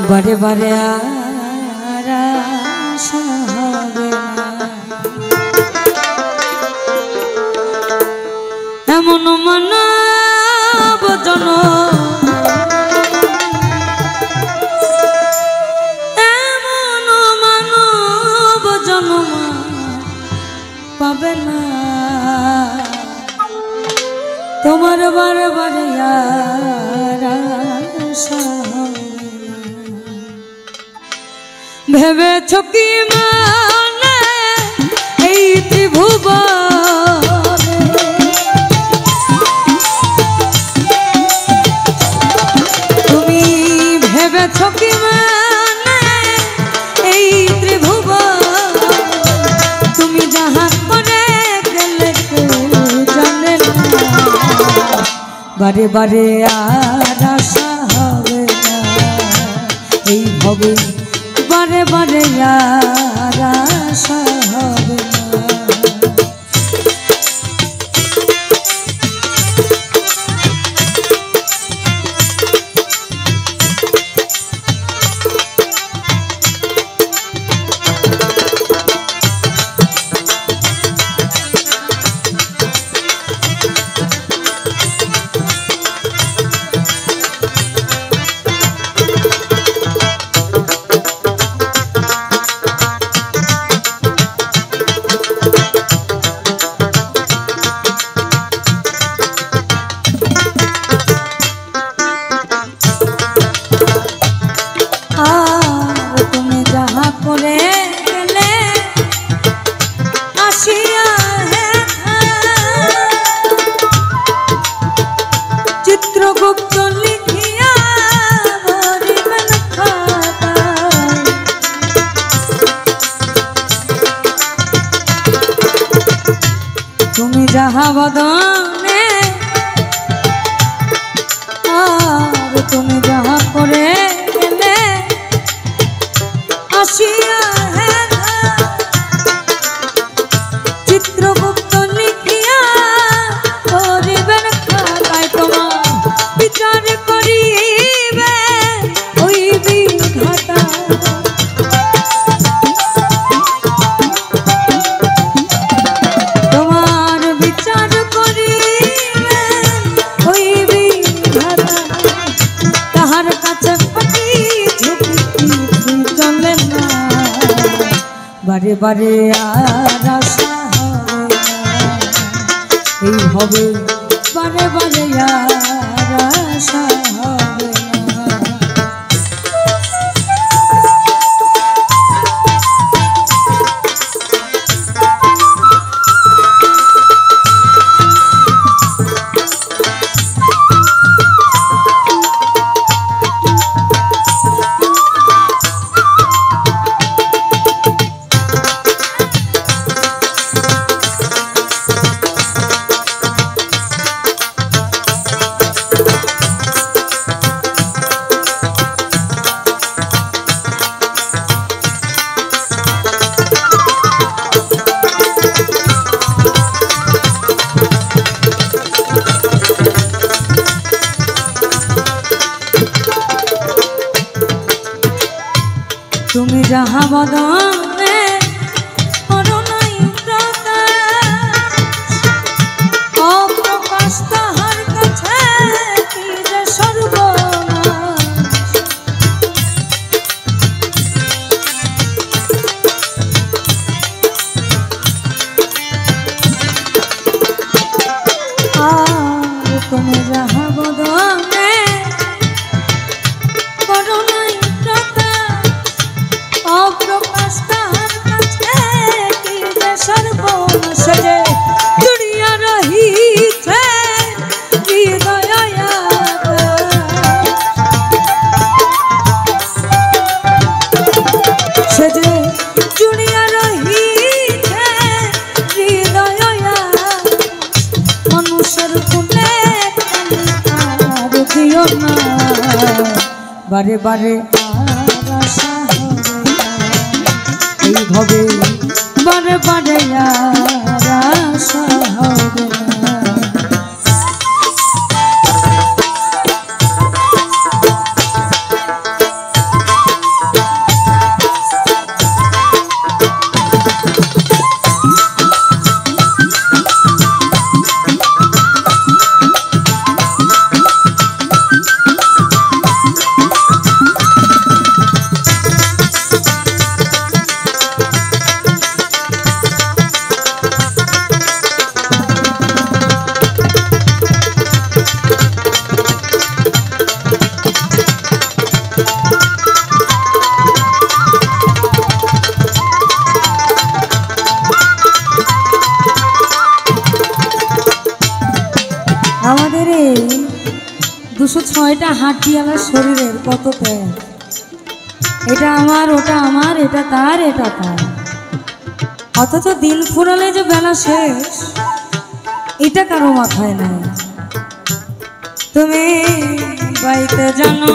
बारे बारे আর আশা হবে না, এমন মানব জনম এমন মানব জনম পাবে না তোমার বারে বারে আর আশা ভেবেছ কি মানে এই ত্রিভুবনে তুমি ভেবেছ কি মানে এই ত্রিভুবন তুমি যাহা করে গেলে কেউ জানে না বারে বারে আর আশা হবে না এই ভবে বারে বারে আর আশা হবে না। চিত্রগুপ্ত লিখিয়া ভরিবেন খাতা তুমি যাহা বদনে আর তুমি যাহা করে গেলে আসিয়া চিত্রগুপ্ত লিখিয়া ভরিবেন খাতায় তোমার বিচার করিবে ওই বিধাতা তোমার বিচার করিবে ওই বিধাতা তাহার কাছে পাটি ঝুঁকি চলে না বারে বারে আর আশা হবে না এই হবে বারে বারে আর আশা হবে না। তুমি যাহা বদনে করুণাই অপ্রকাশ তাহার কাছে কি যে সর্বনাশ আর তুমি যাহা বদনে করুণাই অপ্রকাশ তাহার কাছে কি যে সর্বনাশ যে জুড়িয়া রহিছে হৃদয় সে যে জুড়িয়া রহিছে হৃদয় মানুষের কোনে আর দিও না বারে বারে আর আশা এই ভবে বারে বারে আর আশা হবে না। 206টা হাড্ডিওয়ালা শরীরের কত প্যাট, এটা আমার, ওটা আমার, এটা তার, এটা তার। অথচ দিন ফুরালে যে বেলা শেষ এটা কারো মাথায় নাই। তুমি বাইতে জানো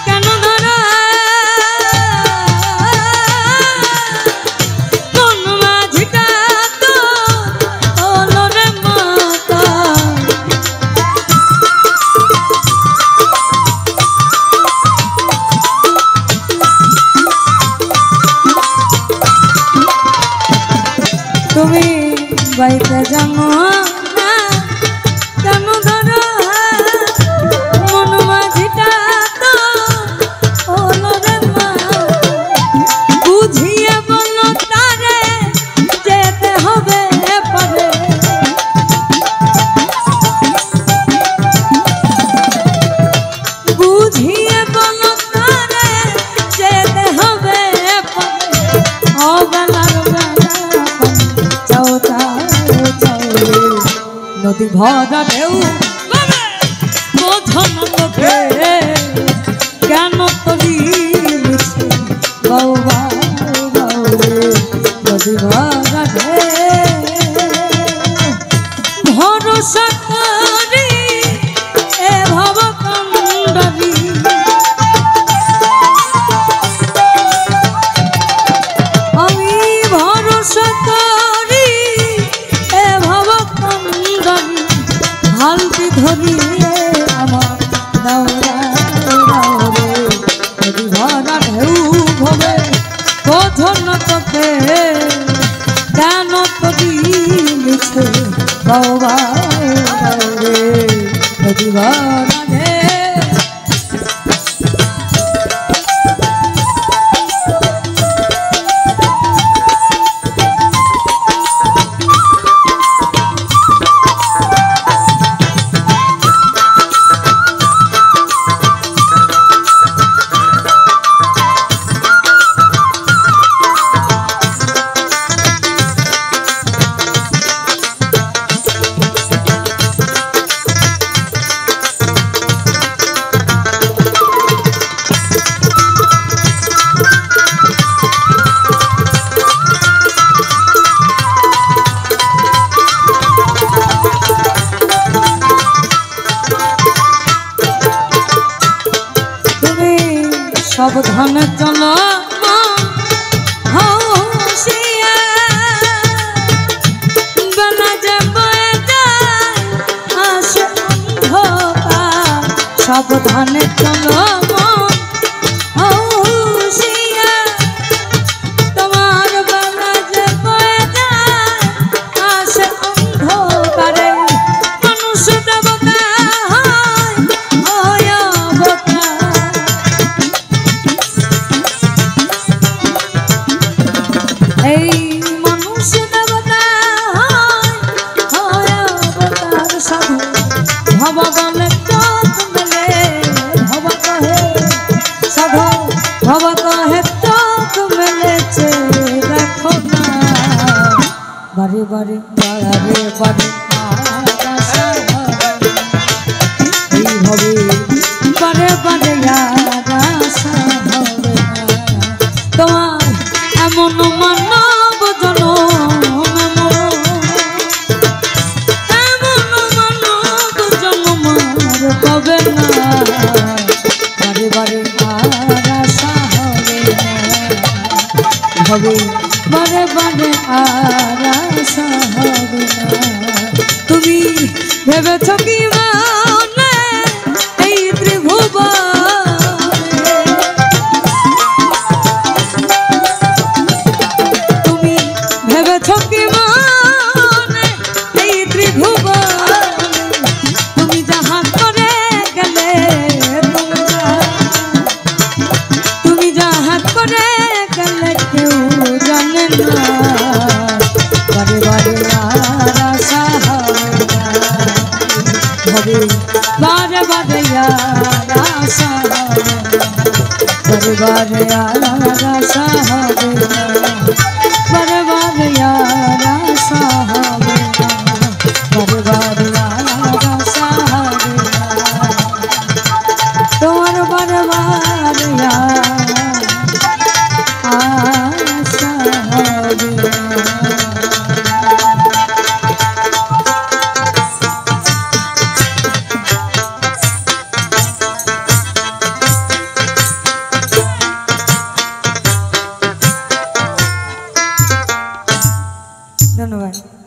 কেন ধরা মন মাঝিটা তো হলো রে মাতা। তুমি বাইতে জানো কেন ধরা মন মাঝিটা তো হলো রে মা। বুঝিয়ে বলো তারে যেতে হবে পারে, বুঝিয়ে বলো তারে যেতে হবে পারে। অবেলার বেলা চাও চাও চাও নদী ভরা ঢেউ বোঝো না তোকে কেন তরি মিছে বাউ বাউ বাউ নদী ভরা ঢেউ। ভরসা করি এ ভব কণ্ডলী আমি ভরসা করি এ ভব কণ্ডলী। হালতি ধরিয়ে আমার দাওরা দাওরে নদী ভরা ঢেউ ভবে বোঝো না তোকে কেন তরি মিছে বাউ বাউ বাউরে নদী ভরা ঢেউ। সাবধানে চলো হাসিয়া বেলা যে বয়ে যায় আসে অন্ধকার। সাবধানে চলো হাসিয়া তোমার বেলা যে বয়ে যায় আসে অন্ধকারে। মানুষ দেবতা হয় অবতার, এই মানুষ দেবতা হয় অবতার। সাধু ভব বলে চোখ মেলে ভব কহে, সাধু ভব কহে চোখ মেলেছে দেখো না। বারে বারে বারে বারে এইভাবে বারে বারে আশা হবে না। তোমার এমন মানব জনম এমন মানব জনম আর পাবে না। বারে বারে আর আশা হবে না, হবে বারে বারে আর আশা হবে না। তুমি ভেবেছ কি মানে এই ত্রিভুবনে, তুমি ভেবেছ কি মানে এই ত্রিভুবনে। তুমি যাহা করে গেলে তুমি যাহা করে গেলে কেউ জানে না। বারে বারে আর আশা হবে না, হবে বারে বারে আর আশা হবে না। বারে বারে আর আশা হবে না, বারে বারে আর আশা হবে না, বারে বারে আর আশা হবে না। ধন্যবাদ।